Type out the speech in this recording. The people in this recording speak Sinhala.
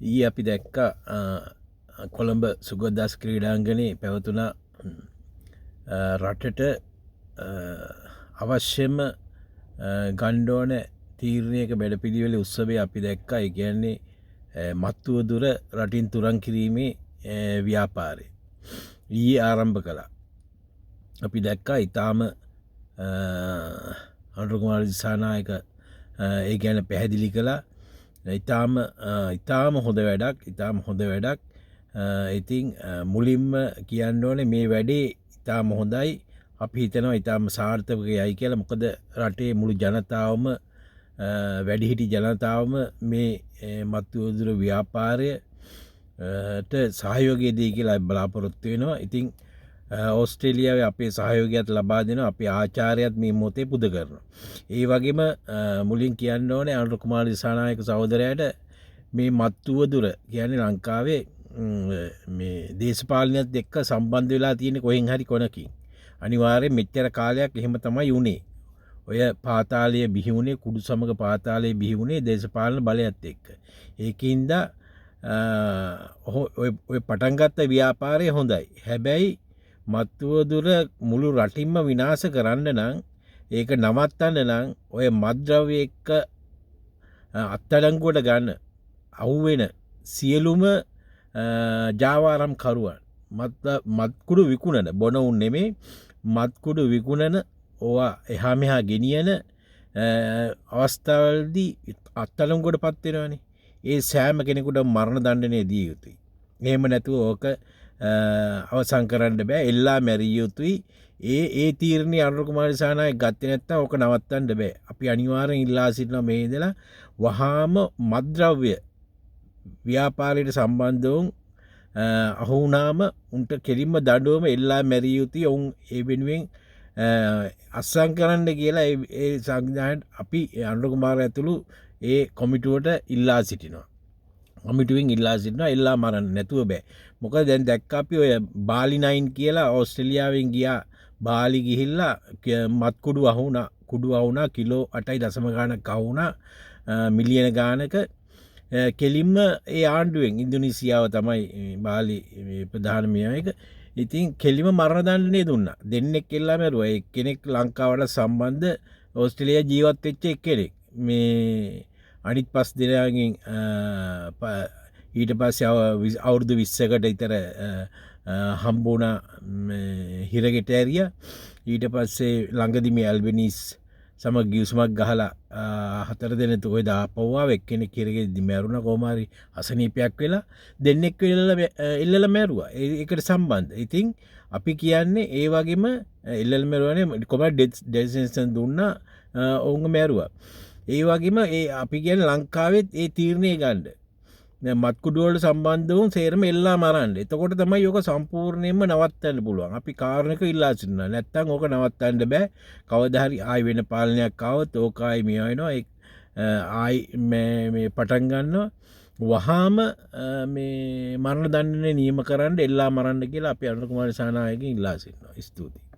ඊයේ අපි දැක්ක කොළඹ සුගතදාස ක්‍රීඩාංගණයේ පැවතුන රටට අවශ්‍යම ගණ්ඩෝන තීරණයක වැඩපිළිවෙල උත්සවය අපි දැක්කා. ඒ කියන්නේ මත්තුව දුර රටින් තුරන් කිරීමේ ව්‍යාපාරය ඊයේ ආරම්භ කළා. අපි දැක්කා ඉතාම අනුර කුමාර දිසානායක ඒ ගැන පැහැදිලි කළා. ඉතාම හොඳ වැඩක්. ඉතින් මුලින්ම කියන්න ඕනේ මේ වැඩේ ඉතාම හොඳයි. අපි හිතනවා ඉතාම සාර්ථකයයි කියලා. මොකද රටේ මුළු ජනතාවම වැඩිහිටි ජනතාවම මේ මත්තුවදුර ව්‍යාපාරයට සහයෝගය දී කියලා බලාපොරොත්තු වෙනවා. ඉතින් ඕස්ට්‍රේලියාවේ අපේ සහයෝගයත් ලබා දෙනවා. අපේ ආචාරයත් මේ මොහොතේ පුද කරනවා. ඒ වගේම මුලින් කියන්න ඕනේ අනුර කුමාර දිසානායක සහෝදරයාට මේ මත්තුවදුර කියන්නේ ලංකාවේ මේ දේශපාලනයත් එක්ක සම්බන්ධ වෙලා තියෙන කොහෙන් හරි කොනකින්. අනිවාර්යෙන් මෙච්චර කාලයක් එහෙම තමයි වුණේ. ඔය පාතාලයේ බිහි වුණේ කුඩු සමග පාතාලයේ බිහි වුණේ දේශපාලන බලයත් එක්ක. ඒකින්ද ඔය පටන් ගත්ත ව්‍යාපාරය හොඳයි. හැබැයි මත්තුවදුර මුළු රටින්ම විනාශ කරන්න නම් ඒක නවත්තන්න නම් ඔය මත්ද්‍රව්‍ය එක්ක අත්අඩංගුවට ගන්න අහුවෙන සියලුම ජාවාරම් කරුවන් මත්කුඩු විකුණන බොන උන් නෙමේ මත්කුඩු විකුණන ඕවා එහා මෙහා ගෙනියන අවස්ථාවලදී අත්අඩංගුවට පත් වෙනවනේ. ඒ සෑම කෙනෙකුට මරණ දඬුවමේ දිය යුතුයි. එහෙම නැතුව ඕක අවසන් කරන්න බෑ. එල්ලා මැරිය යුතුයි. ඒ තීරණය අනුර කුමාර දිසානායක ගත්තේ නැත්නම් ඕක නවත්තන්න බෑ. අපි අනිවාර්යෙන් ඉල්ලා සිටිනවා මේ ඉඳලා වහාම මත්ද්‍රව්‍ය ව්‍යාපාරයට සම්බන්ධ වුන් අහු වුණාම උන්ට කෙලින්ම දඬුවම එල්ලා මැරිය යුතුයි. ඔවුන් ඒ වෙනුවෙන් අත්සන් කරන්න කියලා ඒ සංවිධානයට අපි අනුර කුමාර ඇතුළු ඒ කොමිටුවට ඉල්ලා සිටිනවා. කොමිටුවෙන් ඉල්ලා සිටිනවා එල්ලා මරන්න නැතුව බෑ. මොකද දැන් දැක්ක අපි ඔය බාලි 9 කියලා ඕස්ට්‍රේලියාවෙන් ගියා. බාලි ගිහිල්ලා මත්කුඩු අහුණා. කුඩු අහුණා කිලෝ 8.0 ගානක් අහුණා. මිලියන ගානක කෙලින්ම ඒ ආණ්ඩුවෙන් ඉන්දුනීසියාව තමයි බාලි ප්‍රධාන මේක. ඉතින් කෙලිම මරණ දණ්ඩනය දුන්නා. දෙන්නෙක් එල්ලා මැරුවා. එක්කෙනෙක් ලංකාවට සම්බන්ධ ඕස්ට්‍රේලියා ජීවත් වෙච්ච එක්කෙනෙක්. මේ අනිත් 5 දෙනාගෙන් ඊට පස්සේ අවුරුදු 20කට විතර හම්බුණා හිරගෙට ඇරියා. ඊට පස්සේ ළඟදී මේ ඇල්බනීස් සමග ගිවිසුමක් ගහලා 4 දෙනෙක් ඔය දාපුවා. එක්කෙනෙක් හිරගෙදි මැරුණා. කොහොම හරි අසනීපයක් වෙලා දෙන්නෙක් එල්ලලා මැරුවා. ඒකට සම්බන්ධ. ඉතින් අපි කියන්නේ ඒ වගේම එල්ලලා මැරුවානේ කොහොමද ඩෙත් සෙන්ටන්ස් දුන්නා. ඔවුන් මැරුවා. ඒ වගේම අපි කියන්නේ ලංකාවෙත් ඒ තීරණය ගන්න. මත්කුඩු වලට සම්බන්ධ වුන් සේරම එල්ලා මරන්න. එතකොට තමයි ඕක සම්පූර්ණයෙන්ම නවත්තන්න පුළුවන්. අපි කාරණක ඉල්ලා සිටිනවා. නැත්තම් ඕක නවත්තන්න බෑ. කවදා හරි ආයි වෙන පාලනයක් ආවොත් ඕක ආයි මිය වෙනවා. ආයි මේ පටන් ගන්නවා. වහාම මේ මරණ දඬුවම නියම කරන්න එල්ලා මරන්න කියලා අපි අනුර කුමාර දිසානායකගෙන් ඉල්ලා සිටිනවා. ස්තුතියි.